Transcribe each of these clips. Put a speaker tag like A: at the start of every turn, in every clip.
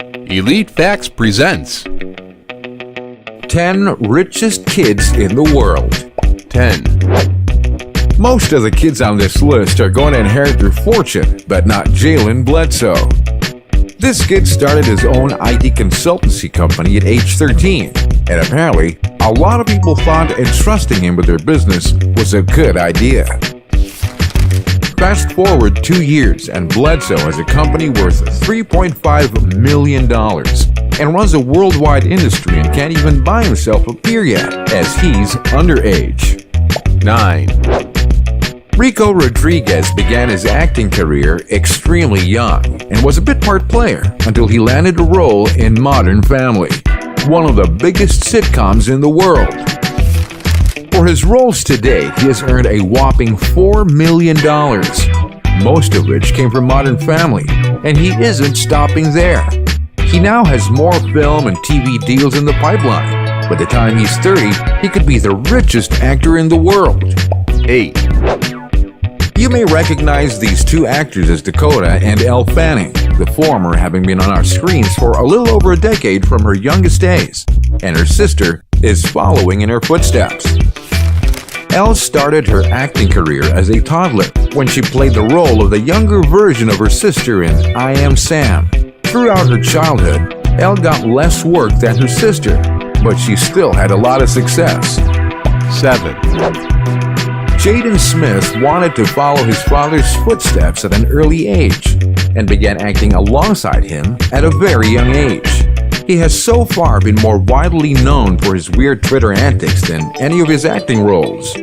A: Elite Facts presents
B: 10 richest kids in the world.
A: 10.
B: Most of the kids on this list are going to inherit their fortune, but not Jalen Bledsoe. This kid started his own IT consultancy company at age 13, and apparently, a lot of people thought entrusting him with their business was a good idea. Fast forward 2 years, and Bledsoe has a company worth $3.5 million and runs a worldwide industry and can't even buy himself a beer yet, as he's underage.
A: 9.
B: Rico Rodriguez began his acting career extremely young and was a bit part player until he landed a role in Modern Family, one of the biggest sitcoms in the world. For his roles to date, he has earned a whopping $4 million, most of which came from Modern Family, and he isn't stopping there. He now has more film and TV deals in the pipeline. By the time he's 30, he could be the richest actor in the world.
A: 8.
B: You may recognize these two actors as Dakota and Elle Fanning, the former having been on our screens for a little over a decade from her youngest days, and her sister is following in her footsteps. Elle started her acting career as a toddler when she played the role of the younger version of her sister in I Am Sam. Throughout her childhood, Elle got less work than her sister, but she still had a lot of success.
A: 7.
B: Jaden Smith wanted to follow his father's footsteps at an early age and began acting alongside him at a very young age. He has so far been more widely known for his weird Twitter antics than any of his acting roles.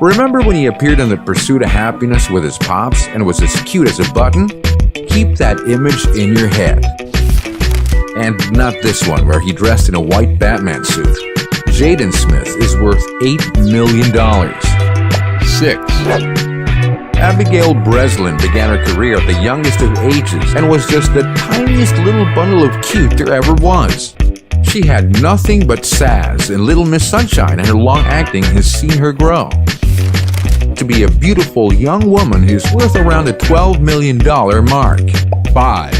B: Remember when he appeared in The Pursuit of Happiness with his pops and was as cute as a button? Keep that image in your head. And not this one where he dressed in a white Batman suit. Jaden Smith is worth $8 million.
A: 6.
B: Abigail Breslin began her career at the youngest of ages and was just the tiniest little bundle of cute there ever was. She had nothing but sass, and Little Miss Sunshine and her long acting has seen her grow to be a beautiful young woman who's worth around the $12 million mark.
A: 5.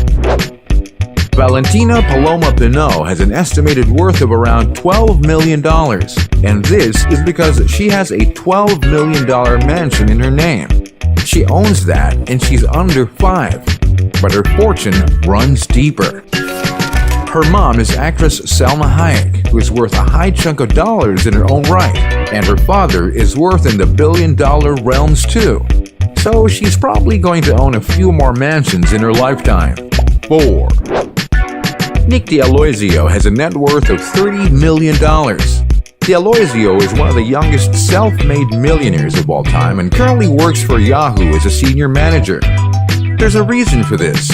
B: Valentina Paloma Pinot has an estimated worth of around $12 million, and this is because she has a $12 million mansion in her name. She owns that, and she's under 5, but her fortune runs deeper. Her mom is actress Salma Hayek, who is worth a high chunk of dollars in her own right, and her father is worth in the billion-dollar realms too. So she's probably going to own a few more mansions in her lifetime.
A: 4.
B: Nick D'Aloisio has a net worth of $30 million. D'Aloisio is one of the youngest self-made millionaires of all time and currently works for Yahoo as a senior manager. There's a reason for this.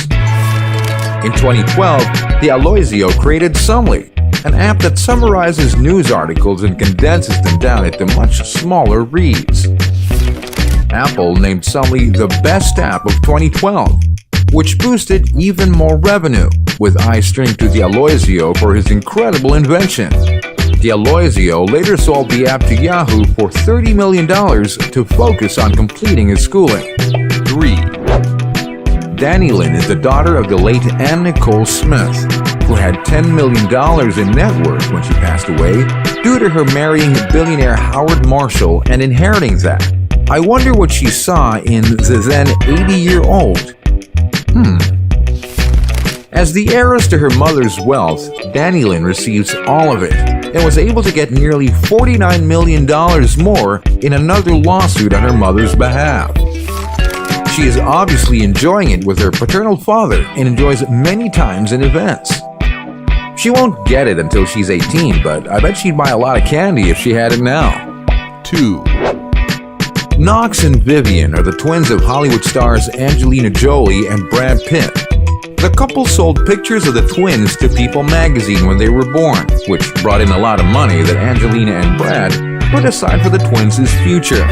B: In 2012, D'Aloisio created Sumly, an app that summarizes news articles and condenses them down into much smaller reads. Apple named Sumly the best app of 2012, which boosted even more revenue, with eye string to D'Aloisio for his incredible invention. D'Aloisio later sold the app to Yahoo for $30 million to focus on completing his schooling.
A: 3.
B: Danny Lynn is the daughter of the late Ann Nicole Smith, who had $10 million in net worth when she passed away due to her marrying billionaire Howard Marshall and inheriting that. I wonder what she saw in the then 80-year-old. As the heiress to her mother's wealth, Danny Lynn receives all of it and was able to get nearly $49 million more in another lawsuit on her mother's behalf. She is obviously enjoying it with her paternal father and enjoys many times in events. She won't get it until she's 18, but I bet she'd buy a lot of candy if she had it now.
A: 2.
B: Knox and Vivienne are the twins of Hollywood stars Angelina Jolie and Brad Pitt. The couple sold pictures of the twins to People magazine when they were born, which brought in a lot of money that Angelina and Brad put aside for the twins' future.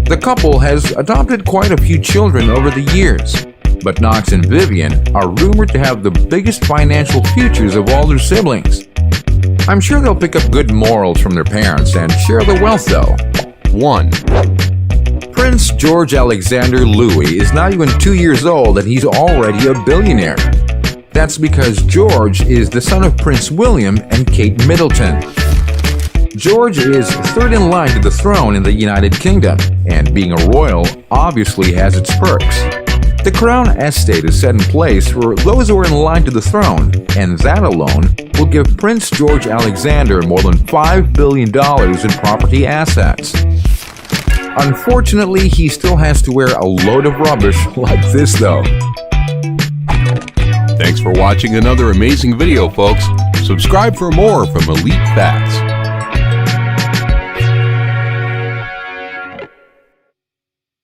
B: The couple has adopted quite a few children over the years, but Knox and Vivienne are rumored to have the biggest financial futures of all their siblings. I'm sure they'll pick up good morals from their parents and share the wealth though.
A: 1.
B: Prince George Alexander Louis is not even 2 years old and he's already a billionaire. That's because George is the son of Prince William and Kate Middleton. George is third in line to the throne in the United Kingdom, and being a royal obviously has its perks. The Crown Estate is set in place for those who are in line to the throne, and that alone will give Prince George Alexander more than $5 billion in property assets. Unfortunately, he still has to wear a load of rubbish like this though.
A: Thanks for watching another amazing video, folks. Subscribe for more from Elite Facts.